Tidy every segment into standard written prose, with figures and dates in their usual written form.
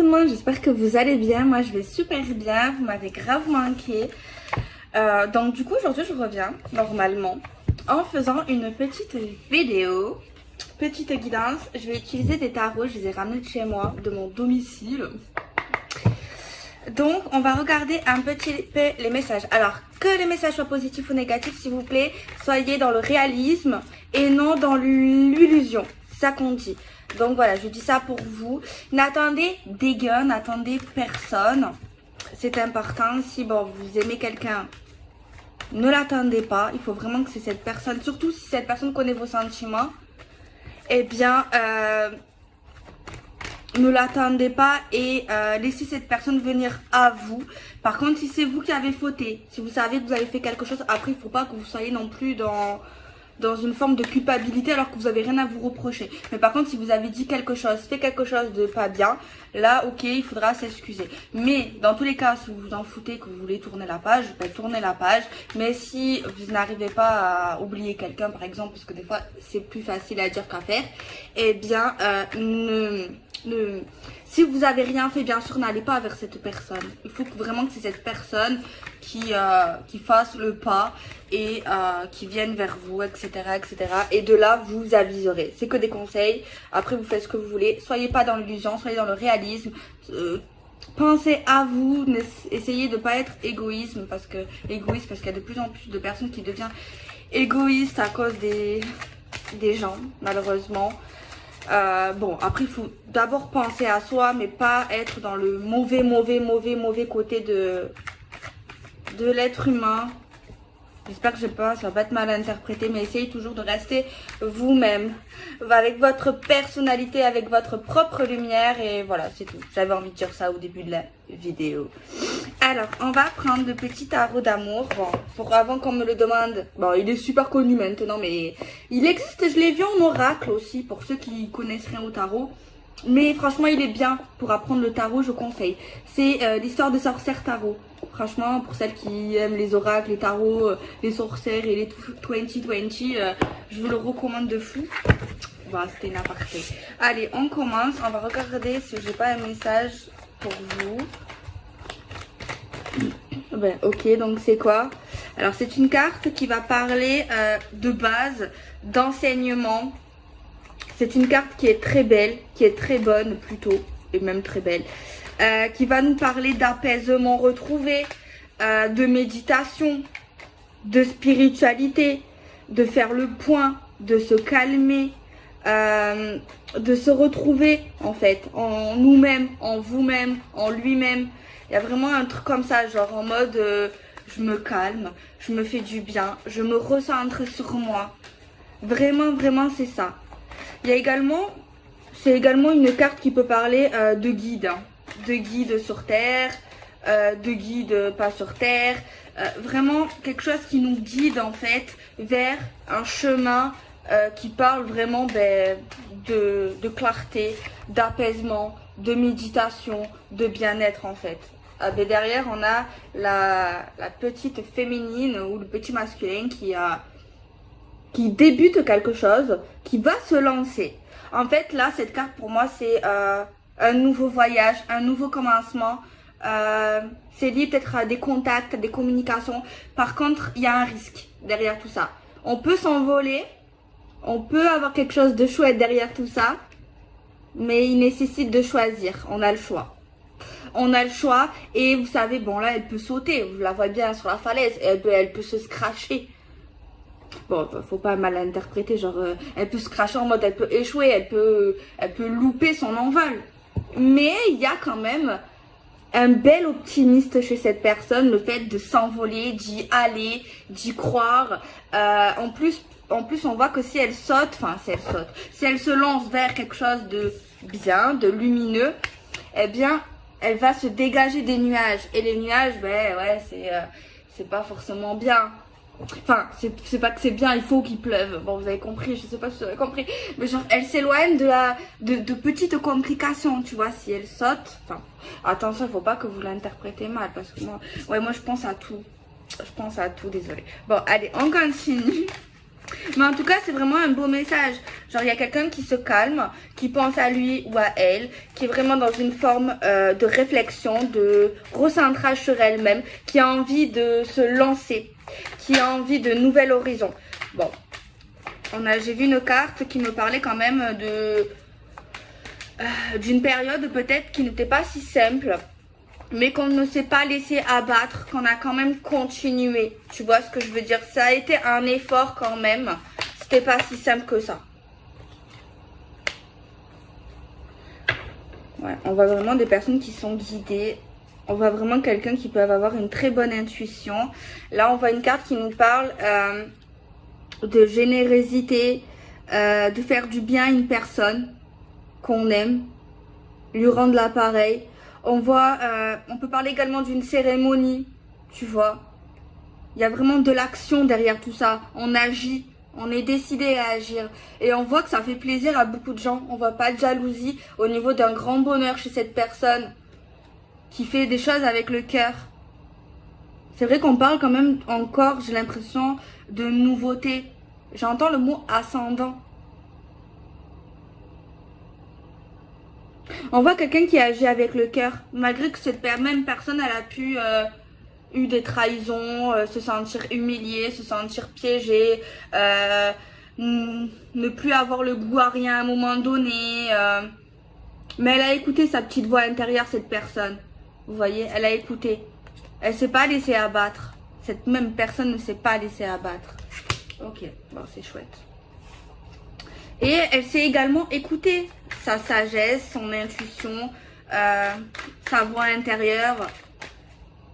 le monde, j'espère que vous allez bien. Moi je vais super bien, vous m'avez grave manqué. Donc du coup aujourd'hui je reviens normalement en faisant une petite vidéo, petite guidance. Je vais utiliser des tarots, je les ai ramenés de chez moi, de mon domicile. Donc on va regarder un petit peu les messages. Alors que les messages soient positifs ou négatifs, s'il vous plaît, soyez dans le réalisme et non dans l'illusion. C'est ça qu'on dit. Donc voilà, je dis ça pour vous. N'attendez des gars, n'attendez personne. C'est important. Si bon, vous aimez quelqu'un, ne l'attendez pas. Il faut vraiment que c'est cette personne, surtout si cette personne connaît vos sentiments, eh bien, ne l'attendez pas et laissez cette personne venir à vous. Par contre, si c'est vous qui avez fauté, si vous savez que vous avez fait quelque chose, après, il ne faut pas que vous soyez non plus dans une forme de culpabilité alors que vous avez rien à vous reprocher. Mais par contre, si vous avez dit quelque chose, fait quelque chose de pas bien, là, ok, il faudra s'excuser. Mais dans tous les cas, si vous vous en foutez, que vous voulez tourner la page, tournez la page. Mais si vous n'arrivez pas à oublier quelqu'un, par exemple, parce que des fois, c'est plus facile à dire qu'à faire, eh bien, si vous avez rien fait, bien sûr, n'allez pas vers cette personne. Il faut vraiment que c'est cette personne qui fasse le pas et qui vienne vers vous, etc., etc. Et de là, vous aviserez. C'est que des conseils. Après, vous faites ce que vous voulez. Soyez pas dans l'illusion, soyez dans le réalisme. Pensez à vous. Essayez de pas être égoïste parce qu'il y a de plus en plus de personnes qui deviennent égoïstes à cause des gens, malheureusement. Bon, après, il faut d'abord penser à soi, mais pas être dans le mauvais côté de l'être humain. J'espère que ça va pas être mal interprété, mais essayez toujours de rester vous-même, avec votre personnalité, avec votre propre lumière, et voilà, c'est tout. J'avais envie de dire ça au début de la vidéo. Alors, on va prendre le petit tarot d'amour. Bon, avant qu'on me le demande, bon, il est super connu maintenant, mais il existe, je l'ai vu en oracle aussi, pour ceux qui connaissent rien au tarot. Mais franchement, il est bien pour apprendre le tarot, je conseille. C'est l'histoire de sorcière tarot. Franchement, pour celles qui aiment les oracles, les tarots, les sorcières et les 2020, je vous le recommande de fou. Voilà, c'était une aparté. Allez, on commence. On va regarder si j'ai pas un message pour vous. Ben, ok, donc c'est quoi? Alors, c'est une carte qui va parler de base, d'enseignement. C'est une carte qui est très belle, qui est très bonne plutôt, et même très belle. Qui va nous parler d'apaisement retrouvé, de méditation, de spiritualité, de faire le point, de se calmer, de se retrouver en fait, en nous-mêmes, en vous-même, en lui-même. Il y a vraiment un truc comme ça, genre en mode je me calme, je me fais du bien, je me recentre sur moi. Vraiment, vraiment c'est ça. Il y a également, c'est également une carte qui peut parler de guide. Hein. De guide sur terre, de guide pas sur terre, vraiment quelque chose qui nous guide en fait vers un chemin qui parle vraiment de clarté, d'apaisement, de méditation, de bien-être en fait. Derrière on a la petite féminine ou le petit masculin qui débute quelque chose, qui va se lancer. En fait là cette carte pour moi c'est un nouveau voyage, un nouveau commencement. C'est lié peut-être à des contacts, à des communications. Par contre, il y a un risque derrière tout ça. On peut s'envoler, on peut avoir quelque chose de chouette derrière tout ça, mais il nécessite de choisir. On a le choix. On a le choix et vous savez, bon là, elle peut sauter. Vous la voyez bien sur la falaise. Elle peut se scratcher. Bon, faut pas mal interpréter, genre elle peut se cracher en mode elle peut échouer, elle peut louper son envol. Mais il y a quand même un bel optimiste chez cette personne, le fait de s'envoler, d'y aller, d'y croire. En plus on voit que si elle saute, si elle se lance vers quelque chose de bien, de lumineux, eh bien elle va se dégager des nuages. Et les nuages, ben ouais, c'est pas forcément bien. Enfin, c'est pas que c'est bien, il faut qu'il pleuve. Bon, vous avez compris, je sais pas si vous avez compris. Mais genre, elle s'éloigne de petites complications, tu vois, si elle saute. Enfin, attention, il faut pas que vous l'interprétez mal, parce que moi je pense à tout. Je pense à tout, désolé. Bon, allez, on continue. Mais en tout cas, c'est vraiment un beau message. Genre, il y a quelqu'un qui se calme, qui pense à lui ou à elle, qui est vraiment dans une forme de réflexion, de recentrage sur elle-même, qui a envie de se lancer, qui a envie de nouvel horizon. Bon, j'ai vu une carte qui me parlait quand même d'une période peut-être qui n'était pas si simple, mais qu'on ne s'est pas laissé abattre, qu'on a quand même continué. Tu vois ce que je veux dire? Ça a été un effort quand même. C'était pas si simple que ça. Ouais, on voit vraiment des personnes qui sont guidées. On voit vraiment quelqu'un qui peut avoir une très bonne intuition. Là, on voit une carte qui nous parle de générosité, de faire du bien à une personne qu'on aime, lui rendre l'appareil. On peut parler également d'une cérémonie, tu vois. Il y a vraiment de l'action derrière tout ça. On agit, on est décidé à agir. Et on voit que ça fait plaisir à beaucoup de gens. On voit pas de jalousie au niveau d'un grand bonheur chez cette personne qui fait des choses avec le cœur. C'est vrai qu'on parle quand même encore, j'ai l'impression, de nouveauté. J'entends le mot ascendant. On voit quelqu'un qui agit avec le cœur, malgré que cette même personne, elle a pu eu des trahisons, se sentir humiliée, se sentir piégée, ne plus avoir le goût à rien à un moment donné. Mais elle a écouté sa petite voix intérieure, cette personne. Vous voyez, elle a écouté. Elle ne s'est pas laissée abattre. Cette même personne ne s'est pas laissée abattre. Ok, bon, c'est chouette. Et elle s'est également écoutée. Sa sagesse, son intuition, sa voix intérieure.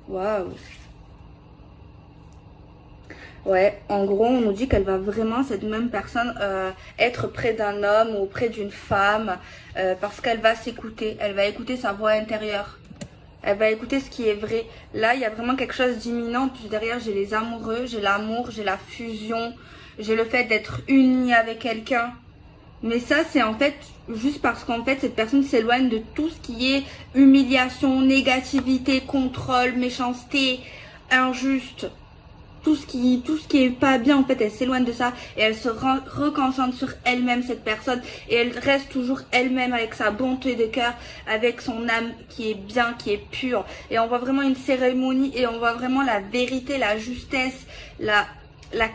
Waouh. Ouais, en gros, on nous dit qu'elle va vraiment, cette même personne, être près d'un homme ou près d'une femme, parce qu'elle va s'écouter. Elle va écouter sa voix intérieure. Elle va écouter ce qui est vrai. Là, il y a vraiment quelque chose d'imminent. Puis derrière, j'ai les amoureux, j'ai l'amour, j'ai la fusion, j'ai le fait d'être unie avec quelqu'un. Mais ça, c'est en fait juste parce qu'en fait, cette personne s'éloigne de tout ce qui est humiliation, négativité, contrôle, méchanceté, injuste. Tout ce qui est pas bien, en fait, elle s'éloigne de ça et elle se reconcentre sur elle-même, cette personne. Et elle reste toujours elle-même avec sa bonté de cœur, avec son âme qui est bien, qui est pure. Et on voit vraiment une cérémonie et on voit vraiment la vérité, la justesse, la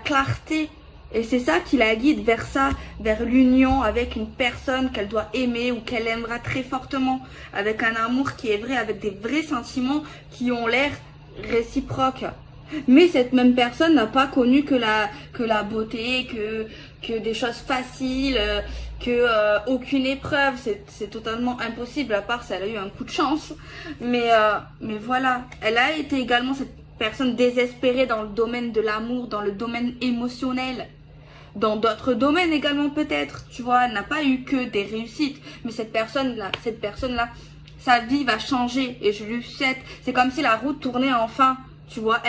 clarté. Et c'est ça qui la guide vers ça, vers l'union avec une personne qu'elle doit aimer ou qu'elle aimera très fortement, avec un amour qui est vrai, avec des vrais sentiments qui ont l'air réciproques. Mais cette même personne n'a pas connu que la beauté, que des choses faciles, aucune épreuve. C'est totalement impossible, à part si elle a eu un coup de chance. Mais voilà, elle a été également cette personne désespérée dans le domaine de l'amour, dans le domaine émotionnel. Dans d'autres domaines également peut-être, tu vois, elle n'a pas eu que des réussites. Mais cette personne-là, sa vie va changer et je lui souhaite. C'est comme si la route tournait enfin, tu vois,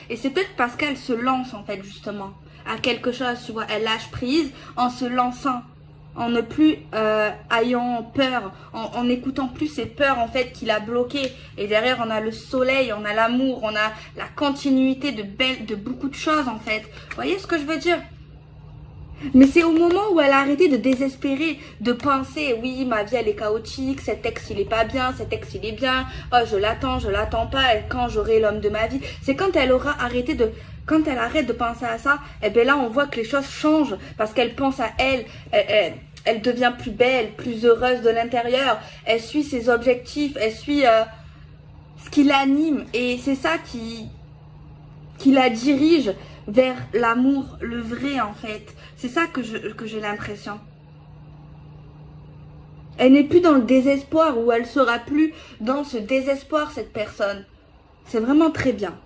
et c'est peut-être parce qu'elle se lance en fait justement à quelque chose, tu vois, elle lâche prise en se lançant, en ne plus ayant peur, en n'écoutant plus ses peurs en fait qui l'a bloquée. Et derrière on a le soleil, on a l'amour, on a la continuité de beaucoup de choses en fait. Vous voyez ce que je veux dire? Mais c'est au moment où elle a arrêté de désespérer, de penser, oui, ma vie elle est chaotique, cet ex il est pas bien, cet ex il est bien, oh je l'attends pas, et quand j'aurai l'homme de ma vie. C'est quand elle aura arrêté quand elle arrête de penser à ça, et bien là on voit que les choses changent, parce qu'elle pense à elle devient plus belle, plus heureuse de l'intérieur, elle suit ses objectifs, elle suit ce qui l'anime, et c'est ça qui la dirige vers l'amour, le vrai en fait. C'est ça que j'ai l'impression. Elle n'est plus dans le désespoir, ou elle sera plus dans ce désespoir, cette personne. C'est vraiment très bien.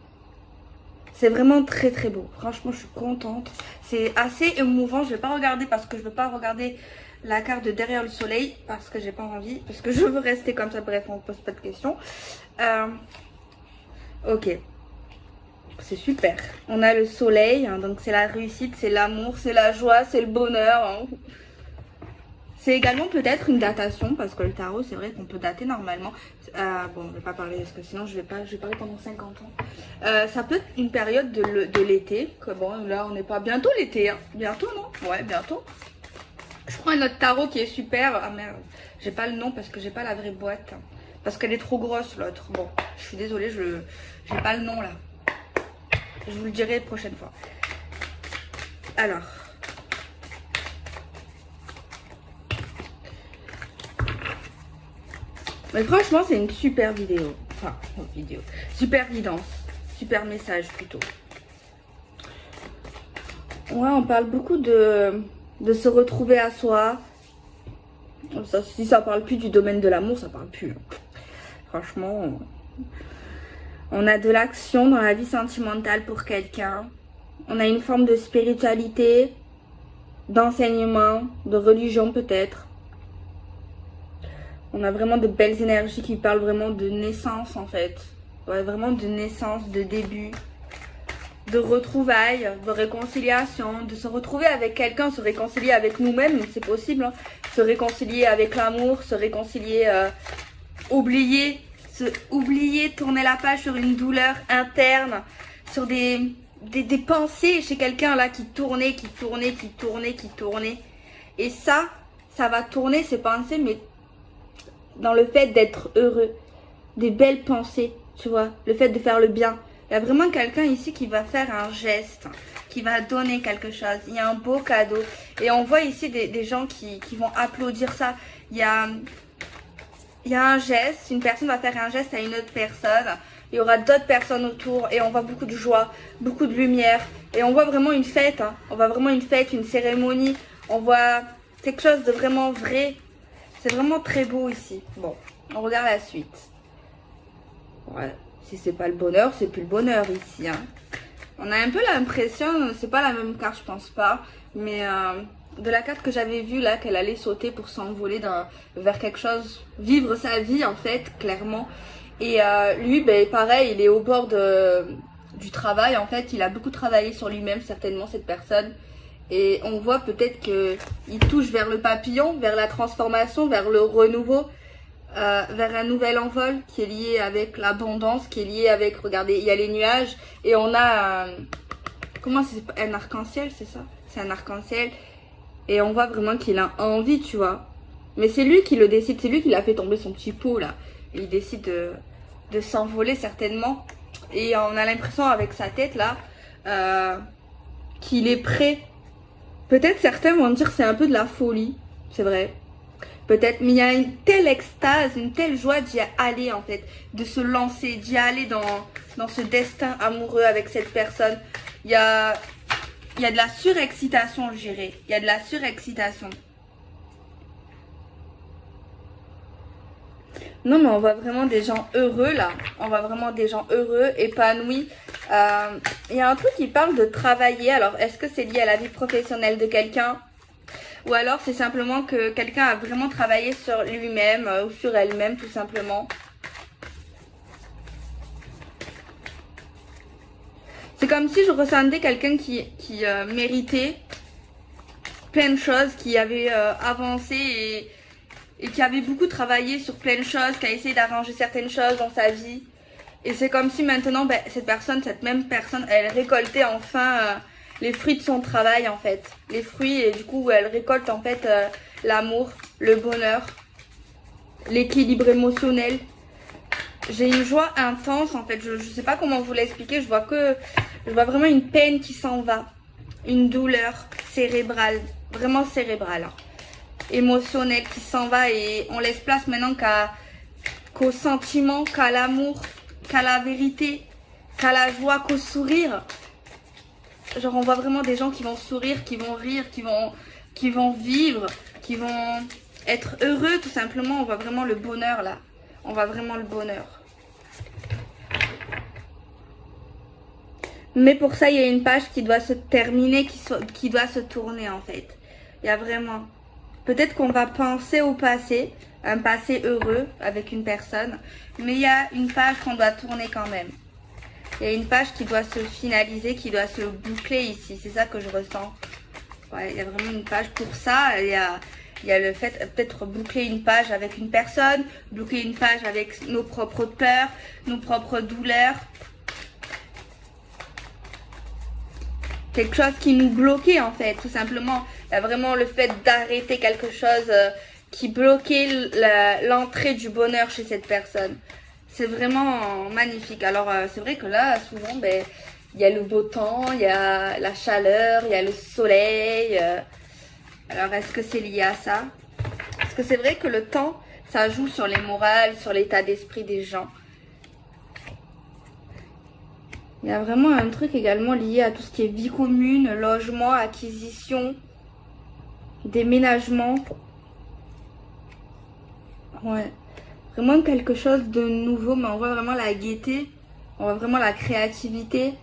C'est vraiment très très beau. Franchement, je suis contente. C'est assez émouvant. Je vais pas regarder parce que je veux pas regarder la carte de derrière le soleil, parce que j'ai pas envie, parce que je veux rester comme ça. Bref, on ne pose pas de questions. Ok. C'est super. On a le soleil, hein, donc c'est la réussite, c'est l'amour, c'est la joie, c'est le bonheur. Hein. C'est également peut-être une datation, parce que le tarot, c'est vrai qu'on peut dater normalement. Bon, je vais pas parler, parce que sinon je vais parler pendant 50 ans. Ça peut être une période de l'été. Bon, là, on n'est pas bientôt l'été. Hein. Bientôt, non? Ouais, bientôt. Je prends un autre tarot qui est super. Ah merde, j'ai pas le nom parce que j'ai pas la vraie boîte. Parce qu'elle est trop grosse, l'autre. Bon, je suis désolée, j'ai pas le nom là. Je vous le dirai la prochaine fois. Alors. Mais franchement, c'est une super vidéo. Enfin, vidéo. Super guidance. Super message plutôt. Ouais, on parle beaucoup de se retrouver à soi. Si ça parle plus du domaine de l'amour, ça parle plus. Franchement, on a de l'action dans la vie sentimentale pour quelqu'un. On a une forme de spiritualité, d'enseignement, de religion peut-être. On a vraiment de belles énergies qui parlent vraiment de naissance en fait. Ouais, vraiment de naissance, de début, de retrouvailles, de réconciliation, de se retrouver avec quelqu'un, se réconcilier avec nous-mêmes, c'est possible. Hein. Se réconcilier avec l'amour, se réconcilier, oublier, tourner la page sur une douleur interne, sur des pensées chez quelqu'un là qui tournaient. Et ça va tourner ces pensées, mais dans le fait d'être heureux, des belles pensées, tu vois, le fait de faire le bien. Il y a vraiment quelqu'un ici qui va faire un geste, qui va donner quelque chose. Il y a un beau cadeau. Et on voit ici des gens qui vont applaudir ça. Il y a un geste, une personne va faire un geste à une autre personne. Il y aura d'autres personnes autour et on voit beaucoup de joie, beaucoup de lumière. Et on voit vraiment une fête, hein. On voit vraiment une fête, une cérémonie. On voit quelque chose de vraiment vrai. C'est vraiment très beau ici. Bon, on regarde la suite. Ouais, si c'est pas le bonheur, c'est plus le bonheur ici. Hein. On a un peu l'impression, c'est pas la même carte, je pense pas. Mais de la carte que j'avais vue là, qu'elle allait sauter pour s'envoler vers quelque chose, vivre sa vie en fait, clairement. Et lui, ben, pareil, il est au bord du travail en fait. Il a beaucoup travaillé sur lui-même, certainement, cette personne. Et on voit peut-être qu'il touche vers le papillon, vers la transformation, vers le renouveau, vers un nouvel envol qui est lié avec l'abondance, qui est lié avec, regardez, il y a les nuages et on a, comment c'est, un arc-en-ciel, c'est ça? C'est un arc-en-ciel et on voit vraiment qu'il a envie, tu vois. Mais c'est lui qui le décide, c'est lui qui l'a fait tomber son petit pot là. Et il décide de s'envoler certainement. Et on a l'impression avec sa tête là qu'il est prêt. Peut-être certains vont dire que c'est un peu de la folie, c'est vrai. Peut-être, mais il y a une telle extase, une telle joie d'y aller en fait, de se lancer, d'y aller dans ce destin amoureux avec cette personne. Il y a de la surexcitation, je dirais. Il y a de la surexcitation. Non, mais on voit vraiment des gens heureux là. On voit vraiment des gens heureux, épanouis. Il y a un truc qui parle de travailler. Alors, est-ce que c'est lié à la vie professionnelle de quelqu'un? Ou alors, c'est simplement que quelqu'un a vraiment travaillé sur lui-même ou sur elle-même, tout simplement. C'est comme si je ressentais quelqu'un qui méritait plein de choses, qui avait avancé et qui avait beaucoup travaillé sur plein de choses, qui a essayé d'arranger certaines choses dans sa vie. Et c'est comme si maintenant, ben, cette même personne, elle récoltait enfin les fruits de son travail en fait. Les fruits et du coup, elle récolte en fait l'amour, le bonheur, l'équilibre émotionnel. J'ai une joie intense en fait, je sais pas comment vous l'expliquer, je vois vraiment une peine qui s'en va. Une douleur cérébrale, vraiment cérébrale. Hein. Émotionnel qui s'en va et on laisse place maintenant qu'au sentiment, qu'à l'amour, qu'à la vérité, qu'à la joie, qu'au sourire. Genre on voit vraiment des gens qui vont sourire, qui vont rire, qui vont vivre, qui vont être heureux tout simplement. On voit vraiment le bonheur là. On voit vraiment le bonheur. Mais pour ça il y a une page qui doit se terminer, qui doit se tourner en fait. Il y a vraiment... Peut-être qu'on va penser au passé, un passé heureux avec une personne, mais il y a une page qu'on doit tourner quand même. Il y a une page qui doit se finaliser, qui doit se boucler ici, c'est ça que je ressens. Ouais, il y a vraiment une page pour ça, il y Il y a le fait peut-être boucler une page avec une personne, boucler une page avec nos propres peurs, nos propres douleurs. Quelque chose qui nous bloquait en fait, tout simplement. Il y a vraiment le fait d'arrêter quelque chose qui bloquait l'entrée du bonheur chez cette personne. C'est vraiment magnifique. Alors c'est vrai que là, souvent, ben, il y a le beau temps, il y a la chaleur, il y a le soleil. Alors est-ce que c'est lié à ça? Parce que c'est vrai que le temps, ça joue sur les morales, sur l'état d'esprit des gens. Il y a vraiment un truc également lié à tout ce qui est vie commune, logement, acquisition, déménagement. Ouais. Vraiment quelque chose de nouveau, mais on voit vraiment la gaieté, on voit vraiment la créativité.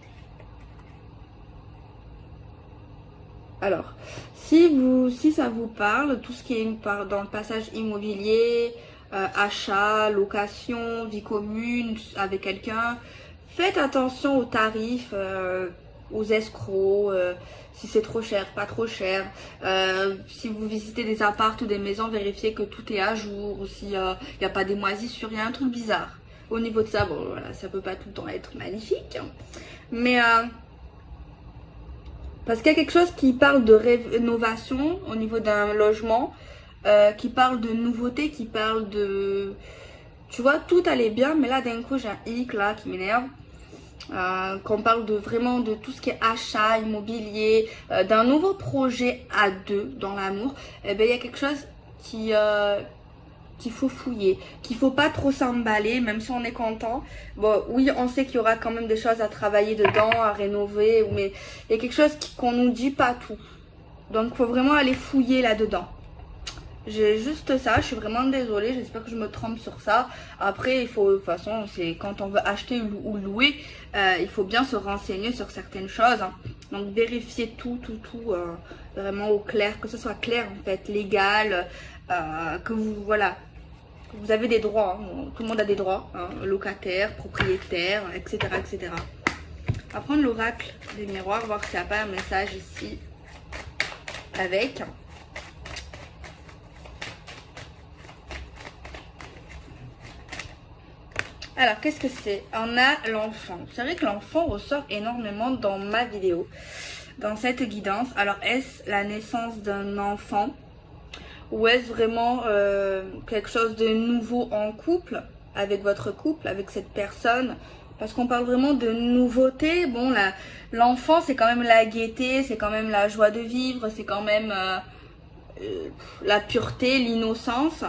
Alors, si ça vous parle, tout ce qui est dans le passage immobilier, achat, location, vie commune avec quelqu'un, faites attention aux tarifs, aux escrocs, si c'est trop cher, pas trop cher. Si vous visitez des apparts ou des maisons, vérifiez que tout est à jour, ou s'il n'y a pas des moisissures, il y a un truc bizarre. Au niveau de ça, bon voilà, ça peut pas tout le temps être magnifique. Mais parce qu'il y a quelque chose qui parle de rénovation au niveau d'un logement, qui parle de nouveauté, qui parle de... Tu vois, tout allait bien, mais là d'un coup j'ai un hic là qui m'énerve. Qu'on parle vraiment de tout ce qui est achat, immobilier, d'un nouveau projet à deux dans l'amour, eh ben, il y a quelque chose qu'il faut fouiller, qu'il faut pas trop s'emballer, même si on est content. Bon, oui, on sait qu'il y aura quand même des choses à travailler dedans, à rénover, mais il y a quelque chose qu'on nous dit pas tout. Donc, il faut vraiment aller fouiller là-dedans. J'ai juste ça, je suis vraiment désolée, j'espère que je me trompe sur ça. Après, il faut, de toute façon, c'est quand on veut acheter ou louer, il faut bien se renseigner sur certaines choses. Hein. Donc, vérifier tout, vraiment au clair, que ce soit clair en fait, légal, que vous, voilà, vous avez des droits, hein. Tout le monde a des droits, hein, locataire, propriétaire, etc., etc. On va prendre l'oracle des miroirs, voir s'il n'y a pas un message ici avec. Alors, qu'est-ce que c'est? On a l'enfant. C'est vrai que l'enfant ressort énormément dans ma vidéo, dans cette guidance. Alors, est-ce la naissance d'un enfant? Ou est-ce vraiment quelque chose de nouveau en couple, avec votre couple, avec cette personne? Parce qu'on parle vraiment de nouveauté. Bon, l'enfant, c'est quand même la gaieté, c'est quand même la joie de vivre, c'est quand même la pureté, l'innocence.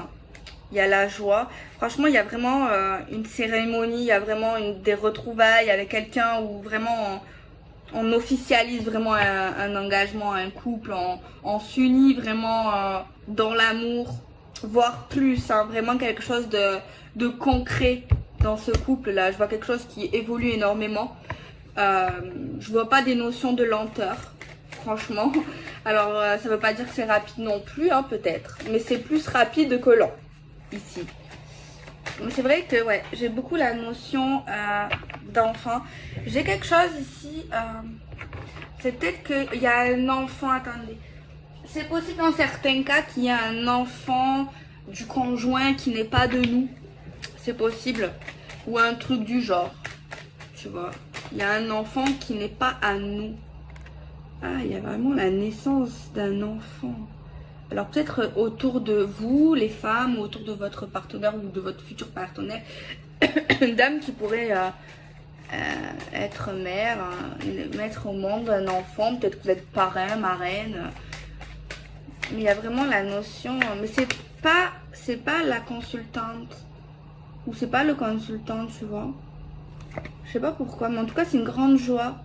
Il y a la joie. Franchement, il y a vraiment une cérémonie, il y a vraiment des retrouvailles avec quelqu'un où vraiment on officialise vraiment un engagement, un couple, on s'unit vraiment dans l'amour, voire plus, hein, vraiment quelque chose de concret dans ce couple-là. Je vois quelque chose qui évolue énormément. Je vois pas des notions de lenteur, franchement. Alors, ça veut pas dire que c'est rapide non plus, hein, peut-être. Mais c'est plus rapide que lent. Ici, mais c'est vrai que ouais, j'ai beaucoup la notion d'enfant. J'ai quelque chose ici, c'est peut-être qu'il y a un enfant. Attendez, c'est possible dans certains cas qu'il y a un enfant du conjoint qui n'est pas de nous, c'est possible, ou un truc du genre, tu vois, il y a un enfant qui n'est pas à nous. Ah, il y a vraiment la naissance d'un enfant. Alors peut-être autour de vous, les femmes, ou autour de votre partenaire ou de votre futur partenaire, une dame qui pourrait être mère, mettre au monde un enfant, peut-être que vous êtes parrain, marraine. Mais il y a vraiment la notion, mais c'est pas la consultante, ou c'est pas le consultant, tu vois. Je sais pas pourquoi, mais en tout cas c'est une grande joie.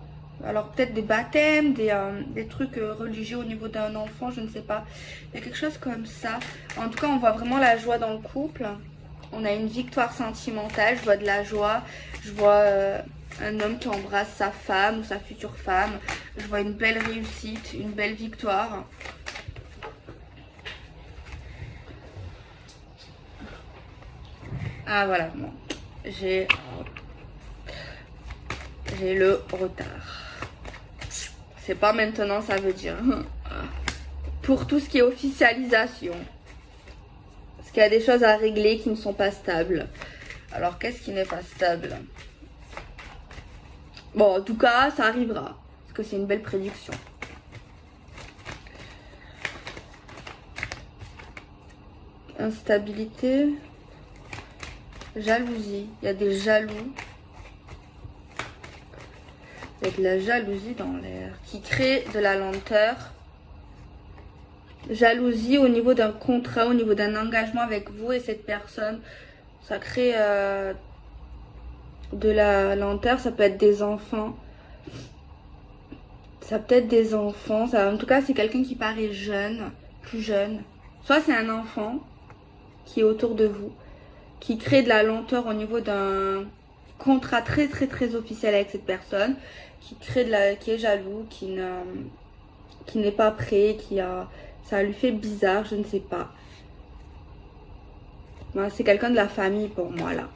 Alors peut-être des baptêmes, des trucs religieux au niveau d'un enfant, je ne sais pas. Il y a quelque chose comme ça. En tout cas, on voit vraiment la joie dans le couple. On a une victoire sentimentale, je vois de la joie. Je vois un homme qui embrasse sa femme ou sa future femme. Je vois une belle réussite, une belle victoire. Ah voilà, bon. J'ai le retard. C'est pas maintenant, ça veut dire. Pour tout ce qui est officialisation. qu'il y a des choses à régler qui ne sont pas stables. Alors, qu'est-ce qui n'est pas stable? Bon, en tout cas, ça arrivera. Parce que c'est une belle prédiction. Instabilité. Jalousie. Il y a des jaloux. Avec la jalousie dans l'air. Qui crée de la lenteur. Jalousie au niveau d'un contrat, au niveau d'un engagement avec vous et cette personne. Ça crée de la lenteur. Ça peut être des enfants. Ça peut être des enfants. En tout cas, c'est quelqu'un qui paraît jeune, plus jeune. Soit c'est un enfant qui est autour de vous, qui crée de la lenteur au niveau d'un contrat très officiel avec cette personne, qui est jaloux, qui n'est pas prêt, ça lui fait bizarre, je ne sais pas. Ben, c'est quelqu'un de la famille pour moi là.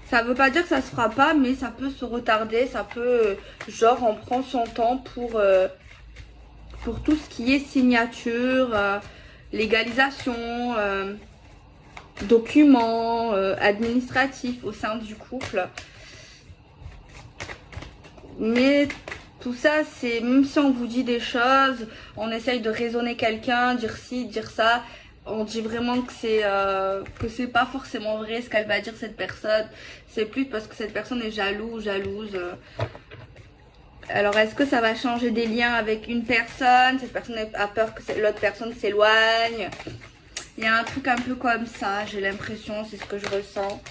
Ça veut pas dire que ça se fera pas, mais ça peut se retarder, ça peut, genre on prend son temps pour tout ce qui est signature, légalisation, documents administratifs au sein du couple. Mais tout ça, c'est même si on vous dit des choses, on essaye de raisonner quelqu'un, dire ci, dire ça, on dit vraiment que c'est pas forcément vrai ce qu'elle va dire cette personne. C'est plus parce que cette personne est jalouse. Alors, est-ce que ça va changer des liens avec une personne? Cette personne a peur que l'autre personne s'éloigne. Il y a un truc un peu comme ça, j'ai l'impression, c'est ce que je ressens.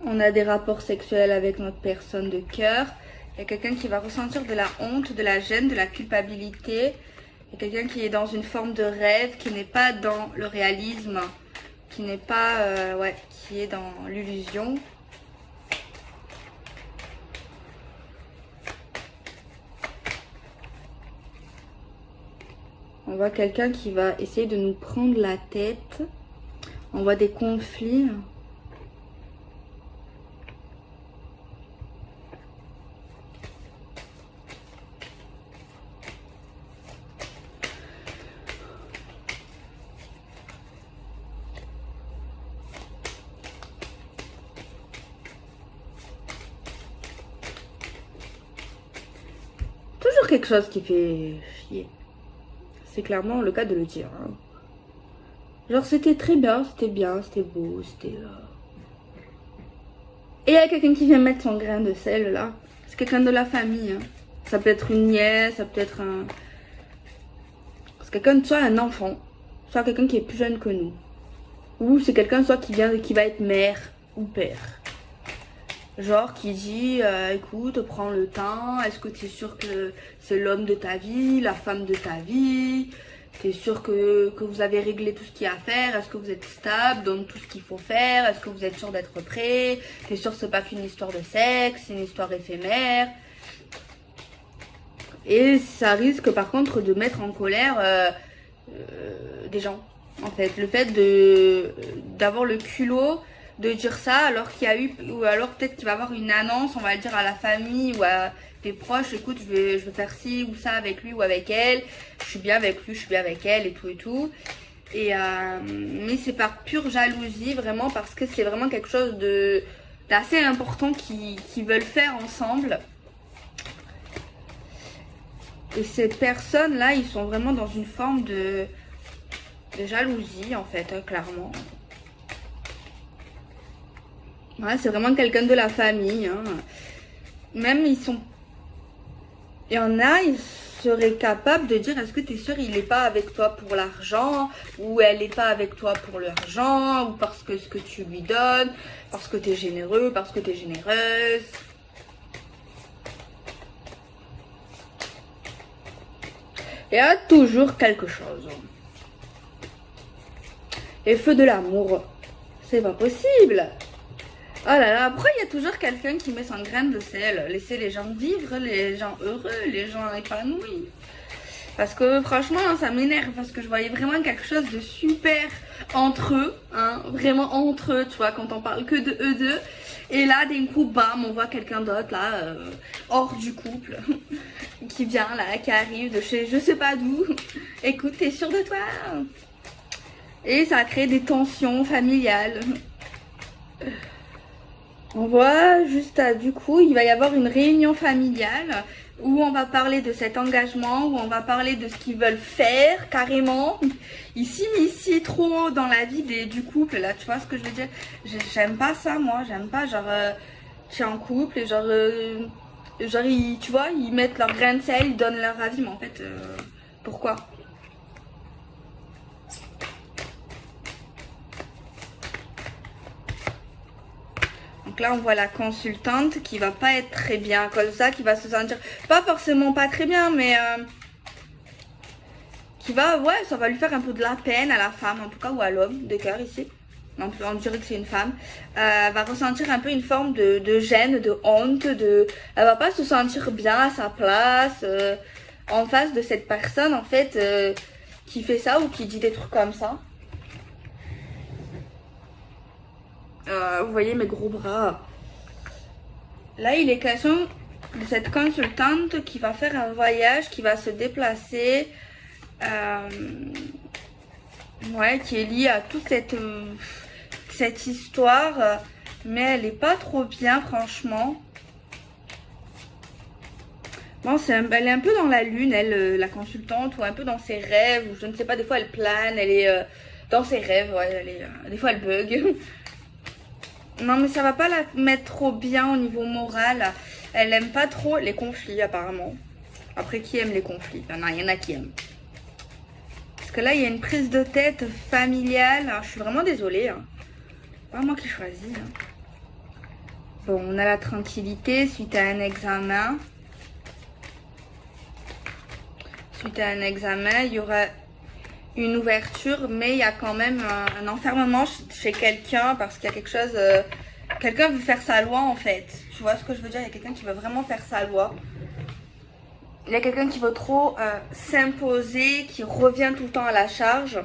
On a des rapports sexuels avec notre personne de cœur. Il y a quelqu'un qui va ressentir de la honte, de la gêne, de la culpabilité. Il y a quelqu'un qui est dans une forme de rêve, qui n'est pas dans le réalisme, qui n'est pas, qui est dans l'illusion. On voit quelqu'un qui va essayer de nous prendre la tête. On voit des conflits. Toujours quelque chose qui fait chier. C'est clairement le cas de le dire. Hein. Genre c'était très bien, c'était beau, c'était... Et il y a quelqu'un qui vient mettre son grain de sel là. C'est quelqu'un de la famille. Hein. Ça peut être une nièce, ça peut être un... C'est quelqu'un, soit un enfant, soit quelqu'un qui est plus jeune que nous. Ou c'est quelqu'un soit qui va être mère ou père. Genre qui dit, écoute, prends le temps, est-ce que tu es sûr que c'est l'homme de ta vie, la femme de ta vie? Tu es sûr que vous avez réglé tout ce qu'il y a à faire? Est-ce que vous êtes stable dans tout ce qu'il faut faire? Est-ce que vous êtes sûr d'être prêt? Tu es sûr que c'est pas qu'une histoire de sexe, c'est une histoire éphémère? Et ça risque par contre de mettre en colère des gens. En fait, le fait d'avoir le culot de dire ça alors qu'il y a eu, ou alors peut-être qu'il va y avoir une annonce, on va le dire à la famille ou à des proches, écoute, je veux faire ci ou ça avec lui ou avec elle, je suis bien avec lui, je suis bien avec elle et tout. Et mais c'est par pure jalousie, vraiment, parce que c'est vraiment quelque chose d'assez important qu'ils veulent faire ensemble. Et cette personne-là, ils sont vraiment dans une forme de jalousie, en fait, hein, clairement. Ouais, c'est vraiment quelqu'un de la famille. Hein. Même il y en a, ils seraient capables de dire, est-ce que tu es sûr il n'est pas avec toi pour l'argent? Ou elle n'est pas avec toi pour l'argent? Ou parce que ce que tu lui donnes? Parce que tu es généreux? Parce que tu es généreuse? Il y a toujours quelque chose. Et feu de l'amour, c'est pas possible. Oh là là, après il y a toujours quelqu'un qui met son grain de sel. Laisser les gens vivre, les gens heureux, les gens épanouis. Parce que franchement, ça m'énerve. Parce que je voyais vraiment quelque chose de super entre eux. Hein, vraiment entre eux, tu vois, quand on parle que de eux deux. Et là, d'un coup, bam, on voit quelqu'un d'autre, là, hors du couple. Qui vient, là, qui arrive de chez je sais pas d'où. Écoute, t'es sûre de toi? Et ça crée des tensions familiales. On voit juste, du coup, il va y avoir une réunion familiale où on va parler de cet engagement, où on va parler de ce qu'ils veulent faire carrément. Ils s'immiscient trop dans la vie du couple, là, tu vois ce que je veux dire? J'aime pas ça, moi, j'aime pas, genre, tu es en couple et genre, tu vois, ils mettent leur grain de sel, ils donnent leur avis, mais en fait, pourquoi? Donc là, on voit la consultante qui va pas être très bien à cause de ça, qui va se sentir pas forcément pas très bien, mais qui va, ouais, ça va lui faire un peu de la peine à la femme, en tout cas, ou à l'homme de cœur ici. Non, on dirait que c'est une femme. Va ressentir un peu une forme de gêne, de honte, elle va pas se sentir bien à sa place en face de cette personne, en fait, qui fait ça ou qui dit des trucs comme ça. Vous voyez mes gros bras. Là, il est question de cette consultante qui va faire un voyage, qui va se déplacer, ouais, qui est liée à toute cette histoire, mais elle est pas trop bien, franchement. Bon, elle est un peu dans la lune, elle, la consultante, ou un peu dans ses rêves, ou je ne sais pas, des fois elle plane, elle est dans ses rêves, ouais, des fois elle bug. Non, mais ça va pas la mettre trop bien au niveau moral. Elle aime pas trop les conflits, apparemment. Après, qui aime les conflits? Il y en a qui aiment. Parce que là, il y a une prise de tête familiale. Alors, je suis vraiment désolée. Hein. Pas moi qui choisis. Hein. Bon, on a la tranquillité suite à un examen. Suite à un examen, il y aura une ouverture, mais il y a quand même un enfermement chez quelqu'un parce qu'il y a quelque chose... quelqu'un veut faire sa loi, en fait. Tu vois ce que je veux dire? Il y a quelqu'un qui veut vraiment faire sa loi. Il y a quelqu'un qui veut trop s'imposer, qui revient tout le temps à la charge.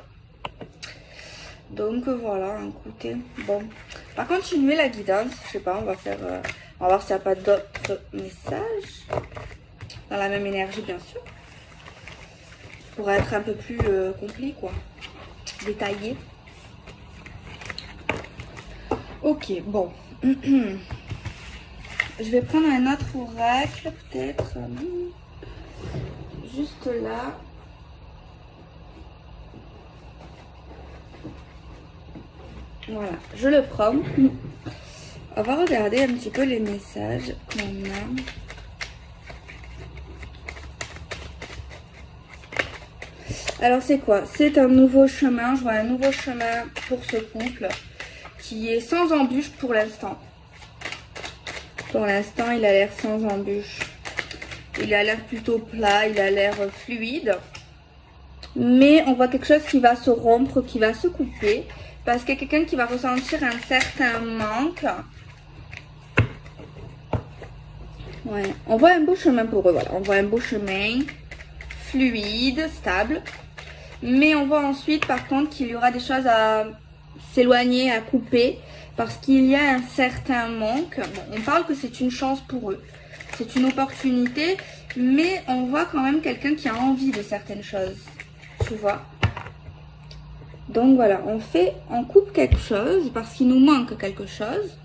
Donc voilà, écoutez. Bon, on va continuer la guidance. Je sais pas, on va voir s'il n'y a pas d'autres messages. Dans la même énergie, bien sûr. Pour être un peu plus complet, quoi. Détaillé. Ok, bon. Je vais prendre un autre oracle, peut-être. Juste là. Voilà, je le prends. On va regarder un petit peu les messages qu'on a. Alors c'est quoi? C'est un nouveau chemin, je vois un nouveau chemin pour ce couple qui est sans embûche pour l'instant. Pour l'instant, il a l'air sans embûche. Il a l'air plutôt plat, il a l'air fluide. Mais on voit quelque chose qui va se rompre, qui va se couper. Parce qu'il y a quelqu'un qui va ressentir un certain manque. Ouais, on voit un beau chemin pour eux, voilà. On voit un beau chemin fluide, stable. Mais on voit ensuite, par contre, qu'il y aura des choses à s'éloigner, à couper. Parce qu'il y a un certain manque. Bon, on parle que c'est une chance pour eux. C'est une opportunité. Mais on voit quand même quelqu'un qui a envie de certaines choses. Tu vois? Donc voilà, on coupe quelque chose parce qu'il nous manque quelque chose.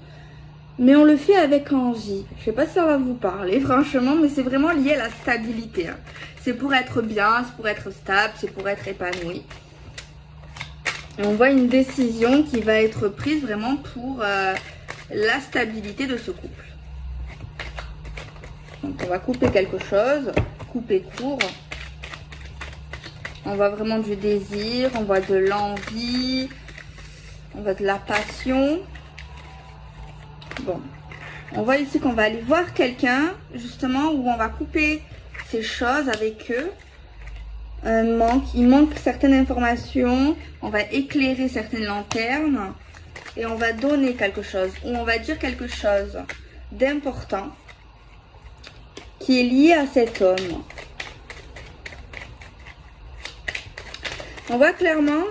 Mais on le fait avec envie. Je sais pas si ça va vous parler, franchement, mais c'est vraiment lié à la stabilité. Hein. C'est pour être bien, c'est pour être stable, c'est pour être épanoui. Et on voit une décision qui va être prise vraiment pour la stabilité de ce couple. Donc on va couper quelque chose, couper court. On voit vraiment du désir, on voit de l'envie, on voit de la passion. Bon, on voit ici qu'on va aller voir quelqu'un, justement, où on va couper ces choses avec eux. Il manque certaines informations, on va éclairer certaines lanternes et on va donner quelque chose, ou on va dire quelque chose d'important qui est lié à cet homme. On voit clairement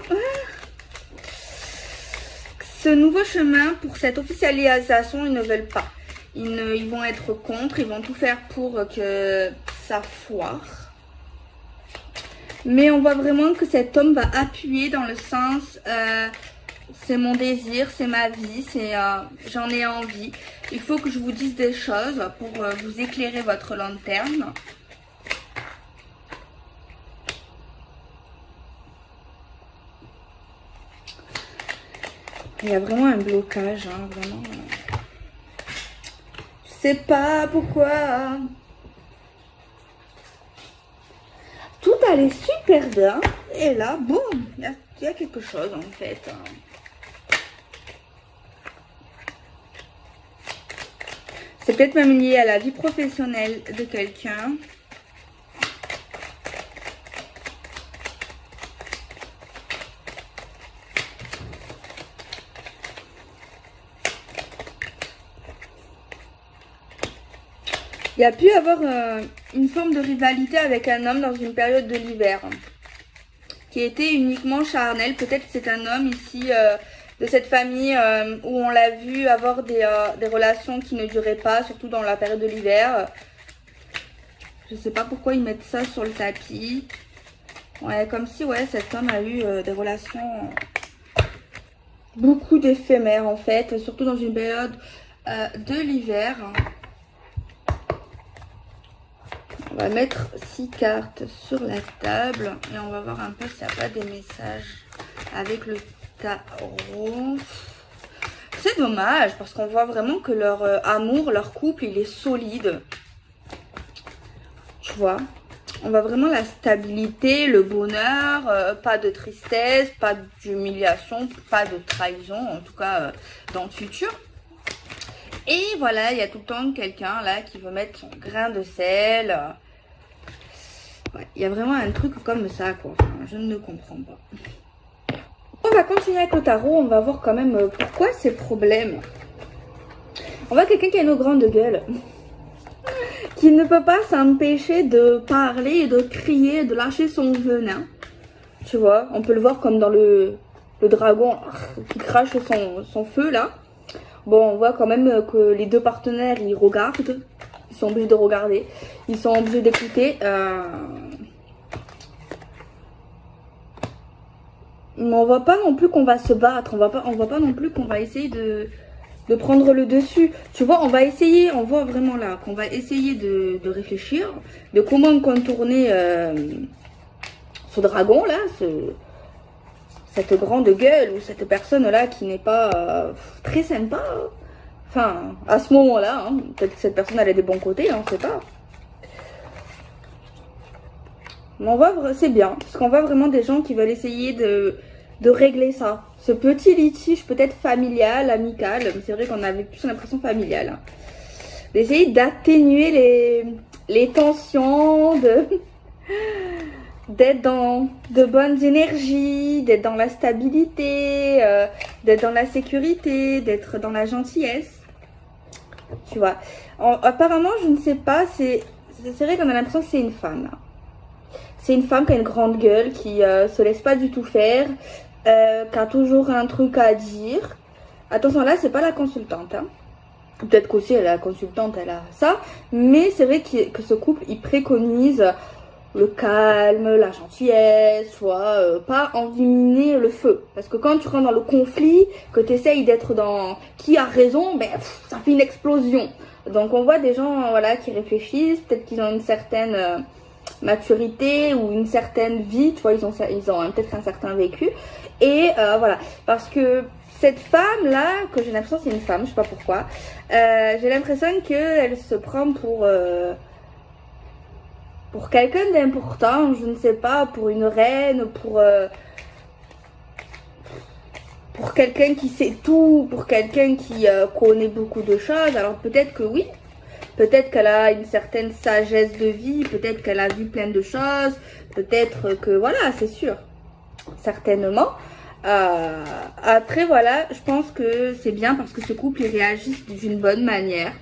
ce nouveau chemin pour cette officialisation, ils ne veulent pas. Ils vont être contre, ils vont tout faire pour que ça foire. Mais on voit vraiment que cet homme va appuyer dans le sens c'est mon désir, c'est ma vie, c'est j'en ai envie. Il faut que je vous dise des choses pour vous éclairer votre lanterne. Il y a vraiment un blocage, hein, vraiment. Je sais pas pourquoi. Tout allait super bien. Et là, boum, il y a quelque chose en fait. C'est peut-être même lié à la vie professionnelle de quelqu'un. Il y a pu avoir une forme de rivalité avec un homme dans une période de l'hiver qui était uniquement charnel. Peut-être c'est un homme ici de cette famille où on l'a vu avoir des relations qui ne duraient pas, surtout dans la période de l'hiver. Je ne sais pas pourquoi ils mettent ça sur le tapis. Ouais, comme si ouais, cet homme a eu des relations beaucoup d'éphémères en fait, surtout dans une période de l'hiver. On va mettre 6 cartes sur la table et on va voir un peu s'il n'y a pas des messages avec le tarot. C'est dommage parce qu'on voit vraiment que leur amour, leur couple, il est solide. Tu vois, on voit vraiment la stabilité, le bonheur, pas de tristesse, pas d'humiliation, pas de trahison, en tout cas dans le futur. Et voilà, il y a tout le temps quelqu'un là qui veut mettre son grain de sel. Ouais, il y a vraiment un truc comme ça, quoi. Enfin, je ne comprends pas. On va continuer avec le tarot. On va voir quand même pourquoi ces problèmes. On voit quelqu'un qui a une grande gueule. Qui ne peut pas s'empêcher de parler et de crier, de lâcher son venin. Tu vois, on peut le voir comme dans le dragon qui crache son feu là. Bon, on voit quand même que les deux partenaires, ils regardent. Ils sont obligés de regarder. Ils sont obligés d'écouter. Mais on voit pas non plus qu'on va se battre. On voit pas non plus qu'on va essayer de prendre le dessus. Tu vois, on va essayer, on voit vraiment là qu'on va essayer de réfléchir. De comment contourner ce dragon là, cette grande gueule ou cette personne là qui n'est pas très sympa. Enfin, à ce moment là, hein, peut-être que cette personne elle a des bons côtés, on ne sait pas. Mais on voit, c'est bien, parce qu'on voit vraiment des gens qui veulent essayer de régler ça. Ce petit litige peut-être familial, amical, mais c'est vrai qu'on avait plus l'impression familiale. Hein. D'essayer d'atténuer les tensions, d'être dans de bonnes énergies, d'être dans la stabilité, d'être dans la sécurité, d'être dans la gentillesse. Tu vois. Apparemment, je ne sais pas, c'est vrai qu'on a l'impression que c'est une femme. C'est une femme qui a une grande gueule, qui se laisse pas du tout faire, qui a toujours un truc à dire. Attention, là, c'est pas la consultante. Hein. Peut-être qu'aussi, la consultante, elle a ça. Mais c'est vrai que ce couple, il préconise le calme, la gentillesse, soit pas envenimer le feu. Parce que quand tu rentres dans le conflit, que tu essayes d'être dans qui a raison, ben, ça fait une explosion. Donc on voit des gens voilà, qui réfléchissent, peut-être qu'ils ont une certaine maturité ou une certaine vie, tu vois, ils ont peut-être un certain vécu. Et voilà, parce que cette femme-là, que j'ai l'impression c'est une femme, je sais pas pourquoi, j'ai l'impression qu'elle se prend pour quelqu'un d'important, je ne sais pas, pour une reine, pour quelqu'un qui sait tout, pour quelqu'un qui connaît beaucoup de choses. Alors peut-être que oui, peut-être qu'elle a une certaine sagesse de vie, peut-être qu'elle a vu plein de choses, peut-être que voilà, c'est sûr, certainement. Après voilà, je pense que c'est bien parce que ce couple ils réagissent d'une bonne manière.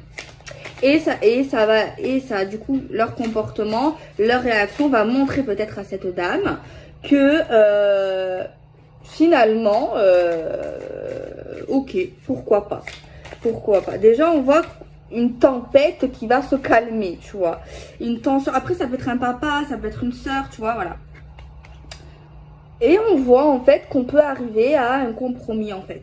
Et ça, du coup, leur comportement, leur réaction va montrer peut-être à cette dame que finalement, ok, pourquoi pas. Pourquoi pas. Déjà, on voit une tempête qui va se calmer, tu vois. Une tension. Après, ça peut être un papa, ça peut être une sœur, tu vois, voilà. Et on voit en fait qu'on peut arriver à un compromis en fait.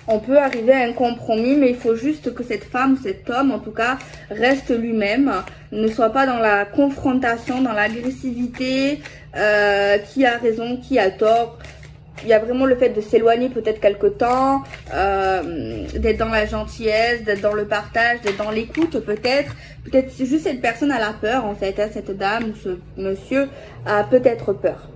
On peut arriver à un compromis, mais il faut juste que cette femme, cet homme en tout cas, reste lui-même, ne soit pas dans la confrontation, dans l'agressivité, qui a raison, qui a tort. Il y a vraiment le fait de s'éloigner peut-être quelque temps, d'être dans la gentillesse, d'être dans le partage, d'être dans l'écoute peut-être. Peut-être juste cette personne a la peur en fait, hein, cette dame ou ce monsieur a peut-être peur.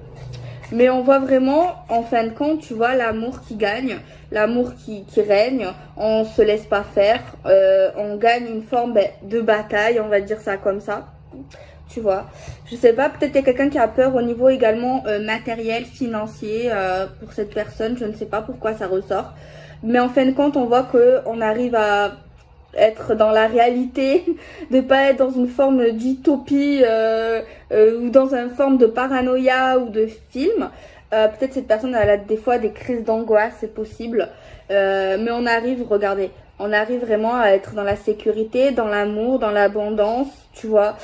Mais on voit vraiment, en fin de compte, tu vois, l'amour qui gagne, l'amour qui règne. On se laisse pas faire, on gagne une forme de bataille, on va dire ça comme ça. Tu vois, je sais pas, peut-être qu'il y a quelqu'un qui a peur au niveau également matériel, financier pour cette personne. Je ne sais pas pourquoi ça ressort. Mais en fin de compte, on voit qu'on arrive à être dans la réalité, de pas être dans une forme d'utopie ou dans une forme de paranoïa ou de film. Peut-être cette personne elle a des fois des crises d'angoisse, c'est possible. Mais on arrive, regardez, on arrive vraiment à être dans la sécurité, dans l'amour, dans l'abondance, tu vois.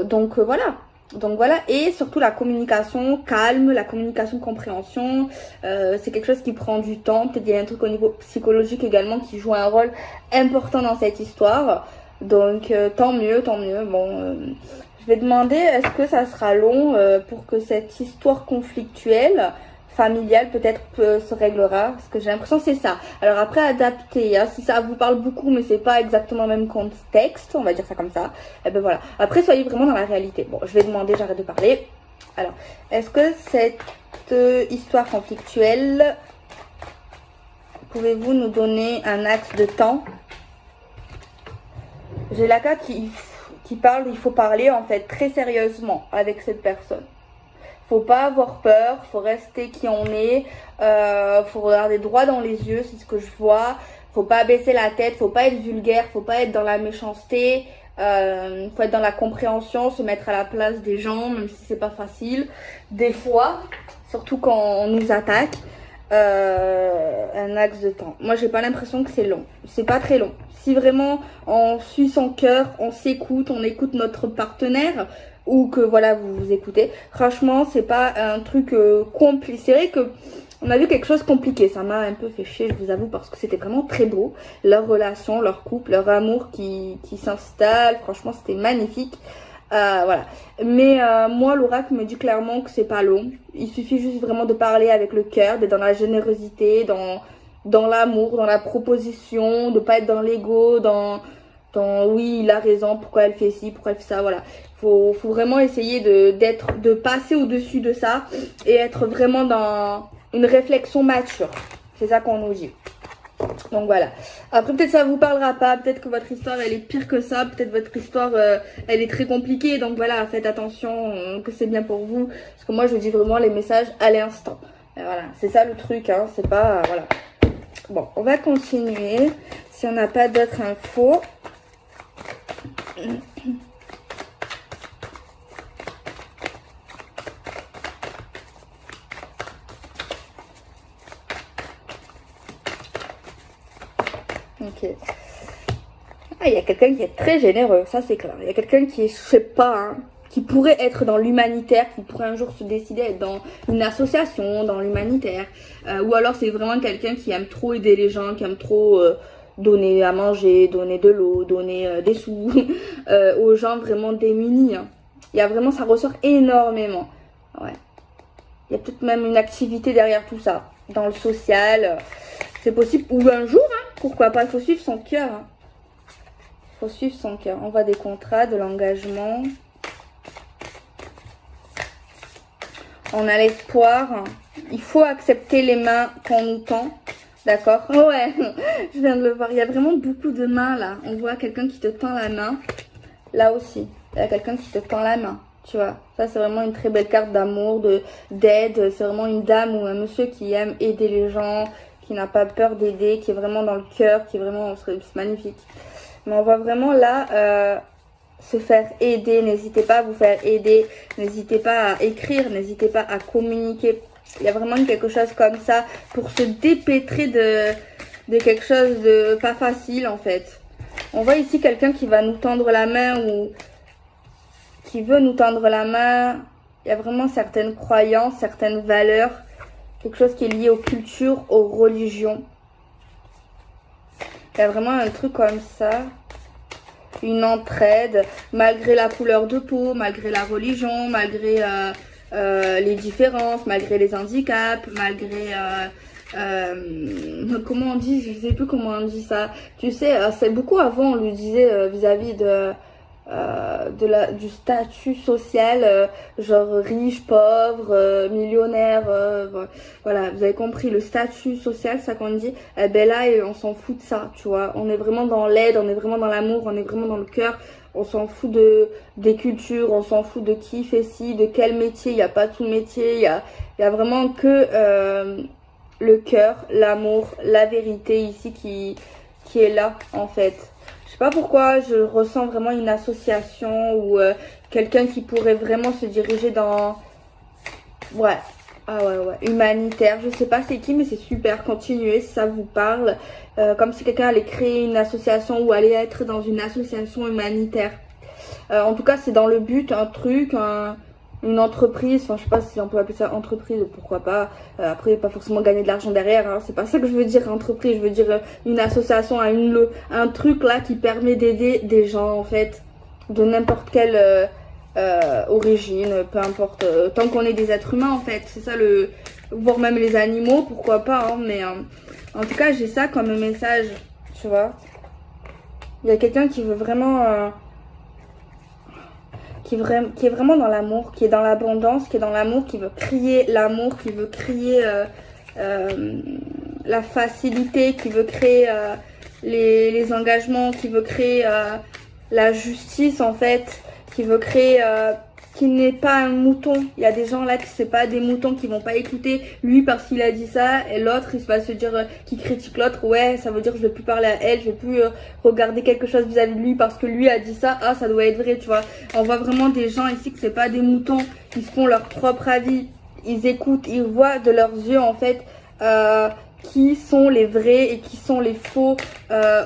Donc voilà. Donc voilà, et surtout la communication calme, la communication compréhension, c'est quelque chose qui prend du temps. Peut-être qu'il y a un truc au niveau psychologique également qui joue un rôle important dans cette histoire. Donc tant mieux, tant mieux. Bon, je vais demander est-ce que ça sera long pour que cette histoire conflictuelle familiale peut-être se réglera, parce que j'ai l'impression que c'est ça. Alors après adapter, hein, si ça vous parle beaucoup mais c'est pas exactement le même contexte, on va dire ça comme ça, et ben voilà. Après soyez vraiment dans la réalité. Bon, je vais demander, j'arrête de parler. Alors, est-ce que cette histoire conflictuelle, pouvez-vous nous donner un axe de temps? J'ai la carte qui parle, il faut parler en fait très sérieusement avec cette personne. Faut pas avoir peur, faut rester qui on est, faut regarder droit dans les yeux, c'est ce que je vois. Faut pas baisser la tête, faut pas être vulgaire, faut pas être dans la méchanceté, faut être dans la compréhension, se mettre à la place des gens, même si c'est pas facile. Des fois, surtout quand on nous attaque, un axe de temps. Moi, j'ai pas l'impression que c'est long. C'est pas très long. Si vraiment on suit son cœur, on s'écoute, on écoute notre partenaire, ou que voilà vous vous écoutez, franchement c'est pas un truc compliqué. C'est vrai que on a vu quelque chose de compliqué, ça m'a un peu fait chier, je vous avoue, parce que c'était vraiment très beau, leur relation, leur couple, leur amour qui s'installe. Franchement c'était magnifique, voilà. Mais moi l'oracle me dit clairement que c'est pas long, il suffit juste vraiment de parler avec le cœur, d'être dans la générosité, dans l'amour, dans la proposition, de pas être dans l'ego, dans oui il a raison, pourquoi elle fait ci, pourquoi elle fait ça, voilà. Faut vraiment essayer de passer au-dessus de ça et être vraiment dans une réflexion mature. C'est ça qu'on nous dit. Donc voilà. Après peut-être ça vous parlera pas, peut-être que votre histoire elle est pire que ça, peut-être votre histoire elle est très compliquée. Donc voilà, faites attention que c'est bien pour vous. Parce que moi je dis vraiment les messages à l'instant. Voilà, c'est ça le truc, hein, c'est pas... voilà. Bon, on va continuer. Si on n'a pas d'autres infos... Ok. Ah, il y a quelqu'un qui est très généreux, ça c'est clair. Il y a quelqu'un qui est, je sais pas, hein, qui pourrait être dans l'humanitaire, qui pourrait un jour se décider à être dans une association, dans l'humanitaire. Ou alors c'est vraiment quelqu'un qui aime trop aider les gens, qui aime trop donner à manger, donner de l'eau, donner des sous aux gens vraiment démunis. Hein. Il y a vraiment, ça ressort énormément. Ouais. Il y a peut-être même une activité derrière tout ça, dans le social. C'est possible, ou un jour, hein, pourquoi pas, il faut suivre son cœur. Hein. Il faut suivre son cœur. On voit des contrats, de l'engagement. On a l'espoir. Il faut accepter les mains qu'on nous tend. D'accord? Ouais, je viens de le voir. Il y a vraiment beaucoup de mains là. On voit quelqu'un qui te tend la main. Là aussi, il y a quelqu'un qui te tend la main. Tu vois, ça c'est vraiment une très belle carte d'amour, d'aide. C'est vraiment une dame ou un monsieur qui aime aider les gens, qui n'a pas peur d'aider, qui est vraiment dans le cœur, qui est vraiment, c'est magnifique. Mais on voit vraiment là se faire aider. N'hésitez pas à vous faire aider, n'hésitez pas à écrire, n'hésitez pas à communiquer. Il y a vraiment quelque chose comme ça pour se dépêtrer de quelque chose de pas facile en fait. On voit ici quelqu'un qui va nous tendre la main ou qui veut nous tendre la main Il y a vraiment certaines croyances, certaines valeurs, quelque chose qui est lié aux cultures, aux religions. Il y a vraiment un truc comme ça. Une entraide, malgré la couleur de peau, malgré la religion, malgré les différences, malgré les handicaps, malgré... comment on dit, je sais plus comment on dit ça. Tu sais, c'est beaucoup avant, on lui disait vis-à-vis du statut social, genre riche, pauvre, millionnaire, voilà, vous avez compris, le statut social, ça qu'on dit, eh ben là, on s'en fout de ça, tu vois, on est vraiment dans l'aide, on est vraiment dans l'amour, on est vraiment dans le cœur, on s'en fout des cultures, on s'en fout de qui fait ci, de quel métier, il n'y a pas tout métier, il y a vraiment que le cœur, l'amour, la vérité ici qui est là, en fait. Je sais pas pourquoi je ressens vraiment une association ou quelqu'un qui pourrait vraiment se diriger dans... Ouais, ah ouais, humanitaire. Je sais pas c'est qui, mais c'est super. Continuez si ça vous parle. Comme si quelqu'un allait créer une association ou allait être dans une association humanitaire. En tout cas, c'est dans le but, un truc, une entreprise, enfin je sais pas si on peut appeler ça entreprise, pourquoi pas, après pas forcément gagner de l'argent derrière, hein. C'est pas ça que je veux dire entreprise, je veux dire une association, un truc là qui permet d'aider des gens en fait, de n'importe quelle origine, peu importe, tant qu'on est des êtres humains en fait, c'est ça voire même les animaux, pourquoi pas, hein, mais en tout cas j'ai ça comme message, tu vois, il y a quelqu'un qui veut vraiment... qui est vraiment dans l'amour, qui est dans l'abondance, qui est dans l'amour, qui veut crier l'amour, qui veut crier la facilité, qui veut créer les engagements, qui veut créer la justice en fait, qui veut créer... qui n'est pas un mouton. Il y a des gens là qui c'est pas des moutons qui vont pas écouter lui parce qu'il a dit ça et l'autre il va se dire qui critique l'autre, ouais ça veut dire je vais plus parler à elle, je vais plus regarder quelque chose vis-à-vis de lui parce que lui a dit ça, ah ça doit être vrai, tu vois. On voit vraiment des gens ici que c'est pas des moutons, ils se font leur propre avis, ils écoutent, ils voient de leurs yeux en fait qui sont les vrais et qui sont les faux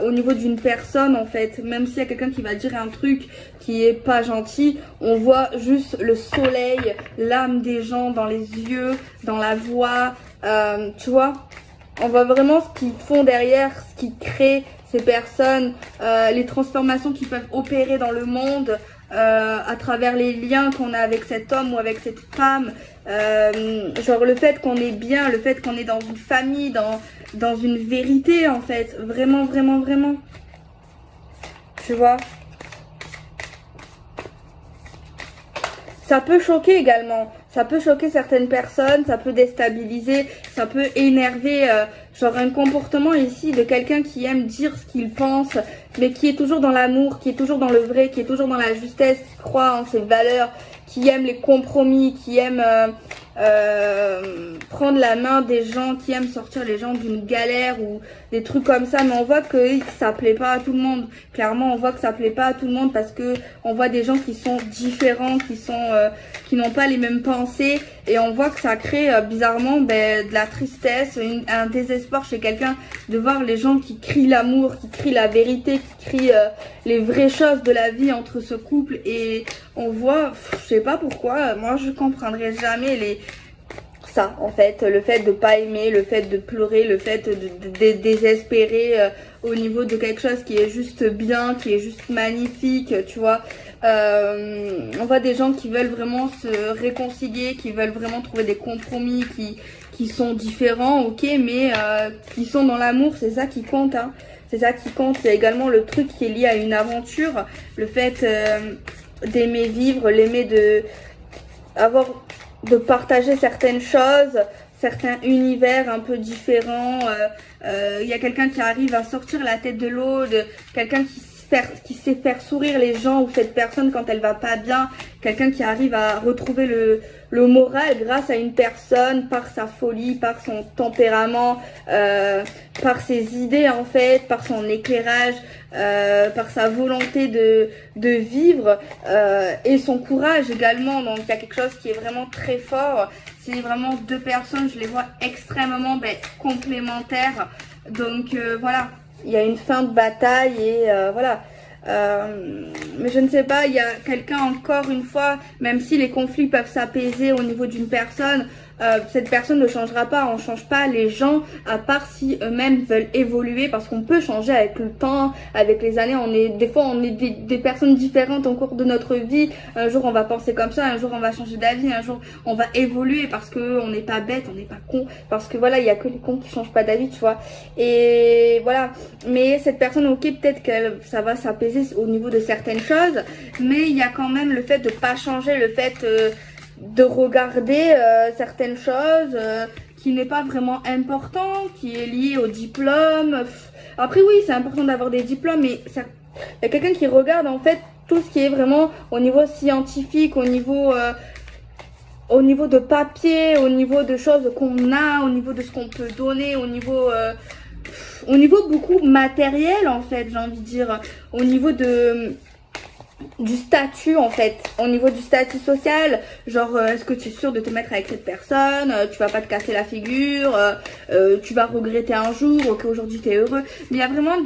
au niveau d'une personne en fait. Même s'il y a quelqu'un qui va dire un truc qui est pas gentil, on voit juste le soleil, l'âme des gens dans les yeux, dans la voix, tu vois. On voit vraiment ce qu'ils font derrière, ce qui crée ces personnes, les transformations qu'ils peuvent opérer dans le monde à travers les liens qu'on a avec cet homme ou avec cette femme. Genre le fait qu'on est bien, le fait qu'on est dans une famille, dans une vérité en fait, vraiment, tu vois. Ça peut choquer également, ça peut choquer certaines personnes, ça peut déstabiliser, ça peut énerver, genre un comportement ici de quelqu'un qui aime dire ce qu'il pense, mais qui est toujours dans l'amour, qui est toujours dans le vrai, qui est toujours dans la justesse, qui croit en ses valeurs, qui aime les compromis, qui aime prendre la main des gens, qui aime sortir les gens d'une galère ou des trucs comme ça. Mais on voit que ça plaît pas à tout le monde. Clairement, on voit que ça plaît pas à tout le monde parce que on voit des gens qui sont différents, qui n'ont pas les mêmes pensées, et on voit que ça crée bizarrement de la tristesse, un désespoir chez quelqu'un de voir les gens qui crient l'amour, qui crient la vérité, qui crient les vraies choses de la vie entre ce couple. Et on voit, je sais pas pourquoi, moi je comprendrai jamais ça en fait, le fait de pas aimer, le fait de pleurer, le fait de désespérer au niveau de quelque chose qui est juste bien, qui est juste magnifique, tu vois. On voit des gens qui veulent vraiment se réconcilier, qui veulent vraiment trouver des compromis, qui sont différents, ok, mais qui sont dans l'amour, c'est ça qui compte, hein. C'est ça qui compte. Il y a également le truc qui est lié à une aventure, le fait d'aimer vivre, l'aimer de partager certaines choses, certains univers un peu différents. Il y a quelqu'un qui arrive à sortir la tête de l'eau, quelqu'un qui sait faire sourire les gens ou cette personne quand elle va pas bien, quelqu'un qui arrive à retrouver le moral grâce à une personne, par sa folie, par son tempérament, par ses idées en fait, par son éclairage, par sa volonté de vivre et son courage également. Donc il y a quelque chose qui est vraiment très fort. C'est vraiment deux personnes, je les vois extrêmement complémentaires. Donc voilà, il y a une fin de bataille et voilà. Mais je ne sais pas, il y a quelqu'un encore une fois, même si les conflits peuvent s'apaiser au niveau d'une personne, cette personne ne changera pas. On ne change pas les gens à part si eux-mêmes veulent évoluer, parce qu'on peut changer avec le temps, avec les années. Des fois on est des personnes différentes au cours de notre vie. Un jour on va penser comme ça, un jour on va changer d'avis, un jour on va évoluer parce que on n'est pas bête, on n'est pas con, parce que voilà, il y a que les cons qui changent pas d'avis, tu vois. Et voilà. Mais cette personne, ok, peut-être que ça va s'apaiser au niveau de certaines choses, mais il y a quand même le fait de pas changer, le fait de regarder certaines choses qui n'est pas vraiment important, qui est lié au diplôme. Après oui, c'est important d'avoir des diplômes, mais il y a quelqu'un qui regarde en fait tout ce qui est vraiment au niveau scientifique, au niveau de papier, au niveau de choses qu'on a, au niveau de ce qu'on peut donner, au niveau beaucoup matériel en fait, j'ai envie de dire, au niveau du statut en fait, au niveau du statut social, genre est-ce que tu es sûr de te mettre avec cette personne, tu vas pas te casser la figure, tu vas regretter un jour, ok aujourd'hui tu es heureux, mais il y a vraiment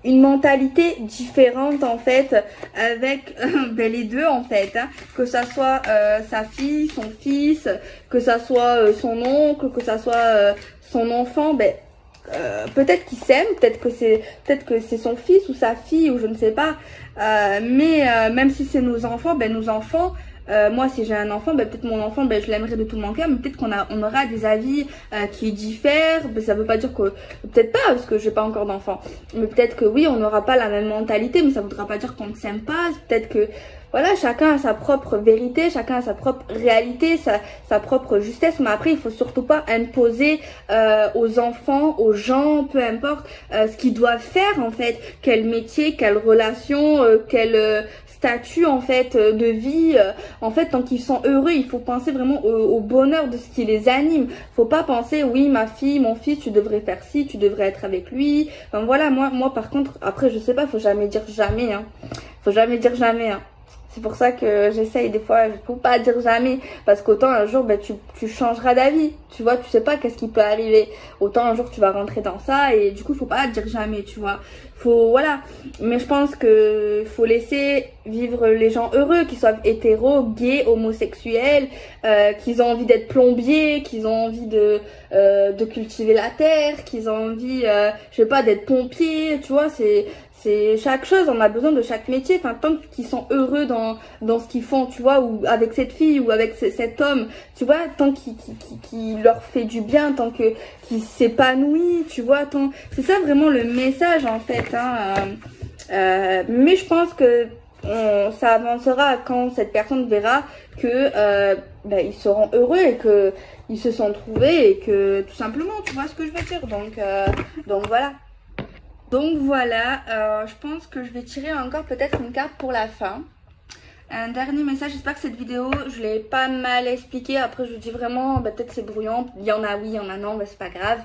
une mentalité différente en fait avec les deux en fait, hein. Que ça soit sa fille, son fils, que ça soit son oncle, que ça soit son enfant, peut-être qu'ils s'aiment, peut-être que c'est son fils ou sa fille ou je ne sais pas, mais même si c'est nos enfants, moi si j'ai un enfant, peut-être mon enfant, je l'aimerais de tout mon cœur, mais peut-être on aura des avis qui diffèrent. Ça veut pas dire que, peut-être pas parce que j'ai pas encore d'enfant, mais peut-être que oui, on n'aura pas la même mentalité, mais ça voudra pas dire qu'on ne s'aime pas. Peut-être que voilà, chacun a sa propre vérité, chacun a sa propre réalité, sa propre justesse, mais après il faut surtout pas imposer aux enfants, aux gens, peu importe, ce qu'ils doivent faire en fait, quel métier, quelle relation, quel statut en fait de vie. En fait, tant qu'ils sont heureux, il faut penser vraiment au bonheur de ce qui les anime. Faut pas penser oui, ma fille, mon fils, tu devrais faire ci, tu devrais être avec lui. Enfin, voilà, moi par contre, après je sais pas, faut jamais dire jamais, hein. Faut jamais dire jamais, hein. C'est pour ça que j'essaye des fois, je peux pas dire jamais, parce qu'autant un jour tu changeras d'avis, tu vois, tu sais pas qu'est-ce qui peut arriver. Autant un jour tu vas rentrer dans ça et du coup faut pas dire jamais, tu vois. Voilà. Mais je pense que faut laisser vivre les gens heureux, qu'ils soient hétéros, gays, homosexuels, qu'ils ont envie d'être plombiers, qu'ils ont envie de cultiver la terre, qu'ils ont envie, je sais pas, d'être pompiers, tu vois, c'est chaque chose, on a besoin de chaque métier, enfin tant qu'ils sont heureux dans ce qu'ils font, tu vois, ou avec cette fille ou avec cet homme, tu vois, tant qu'il leur fait du bien, tant qu'il s'épanouit, tu vois, c'est ça vraiment le message en fait, hein. Mais je pense que ça avancera quand cette personne verra que ils seront heureux et que ils se sont trouvés et que tout simplement, tu vois ce que je veux dire, donc voilà. Donc voilà, je pense que je vais tirer encore peut-être une carte pour la fin. Un dernier message, j'espère que cette vidéo, je l'ai pas mal expliqué. Après je dis vraiment, peut-être c'est brouillon, il y en a oui, il y en a non, c'est pas grave.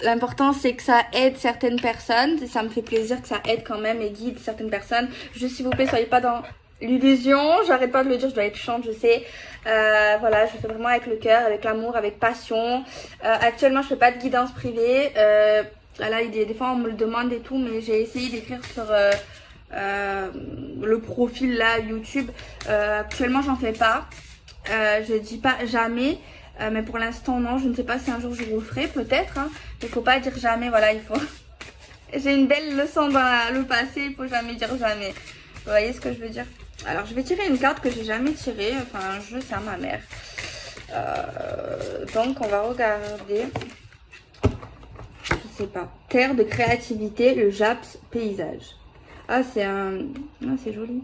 L'important c'est que ça aide certaines personnes, ça me fait plaisir que ça aide quand même et guide certaines personnes. Juste s'il vous plaît, soyez pas dans l'illusion, j'arrête pas de le dire, je dois être chiante, je sais. Voilà, je fais vraiment avec le cœur, avec l'amour, avec passion. Actuellement je fais pas de guidance privée. Là, des fois on me le demande et tout, mais j'ai essayé d'écrire sur le profil là YouTube. Actuellement j'en fais pas, je dis pas jamais, mais pour l'instant non, je ne sais pas si un jour je vous le ferai, peut-être, hein. Il faut pas dire jamais, voilà, il faut j'ai une belle leçon dans le passé, il faut jamais dire jamais, vous voyez ce que je veux dire. Alors je vais tirer une carte que j'ai jamais tirée, enfin un jeu, c'est à ma mère, donc on va regarder. Je sais pas. Terre de créativité, le Japs paysage. Ah, c'est joli.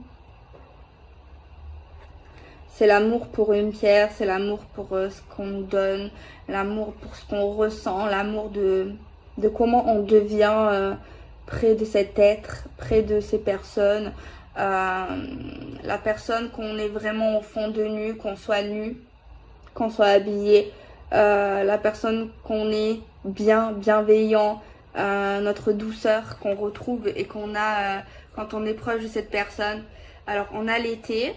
C'est l'amour pour une pierre, c'est l'amour pour ce qu'on nous donne, l'amour pour ce qu'on ressent, l'amour de comment on devient près de cet être, près de ces personnes. La personne qu'on est vraiment au fond de nu, qu'on soit nu, qu'on soit habillé. La personne qu'on est bienveillant, notre douceur qu'on retrouve et qu'on a quand on est proche de cette personne. Alors on a l'été,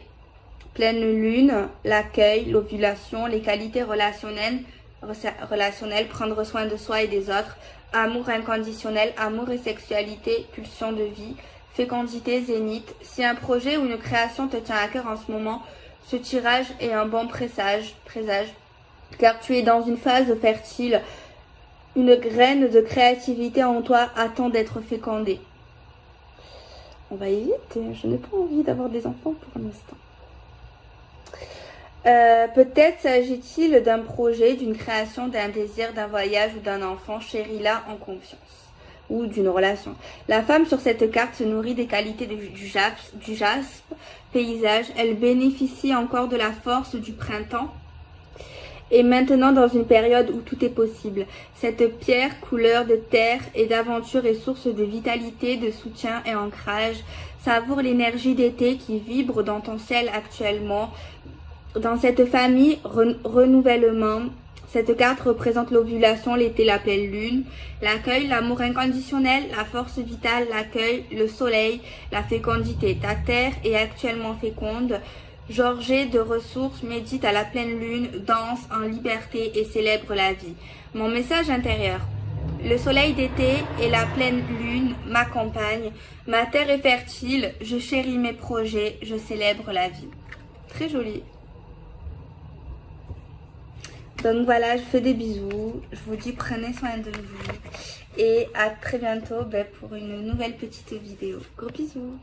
pleine lune, l'accueil, l'ovulation, les qualités relationnelles, prendre soin de soi et des autres, amour inconditionnel, amour et sexualité, pulsion de vie, fécondité, zénith. Si un projet ou une création te tient à cœur en ce moment, ce tirage est un bon présage, car tu es dans une phase fertile. Une graine de créativité en toi attend d'être fécondée. On va y vite, je n'ai pas envie d'avoir des enfants pour l'instant. Peut-être s'agit-il d'un projet, d'une création, d'un désir, d'un voyage ou d'un enfant, chéris-la en confiance. Ou d'une relation. La femme sur cette carte se nourrit des qualités du jaspe, paysage. Elle bénéficie encore de la force du printemps. Et maintenant dans une période où tout est possible. Cette pierre, couleur de terre et d'aventure est source de vitalité, de soutien et ancrage. Savoure l'énergie d'été qui vibre dans ton ciel actuellement. Dans cette famille, renouvellement. Cette carte représente l'ovulation, l'été, la pleine lune, l'accueil, l'amour inconditionnel, la force vitale, l'accueil, le soleil, la fécondité. Ta terre est actuellement féconde. Gorgée de ressources, médite à la pleine lune, danse en liberté et célèbre la vie. Mon message intérieur. Le soleil d'été et la pleine lune m'accompagnent. Ma terre est fertile, je chéris mes projets, je célèbre la vie. Très joli. Donc voilà, je fais des bisous. Je vous dis prenez soin de vous. Et à très bientôt pour une nouvelle petite vidéo. Gros bisous.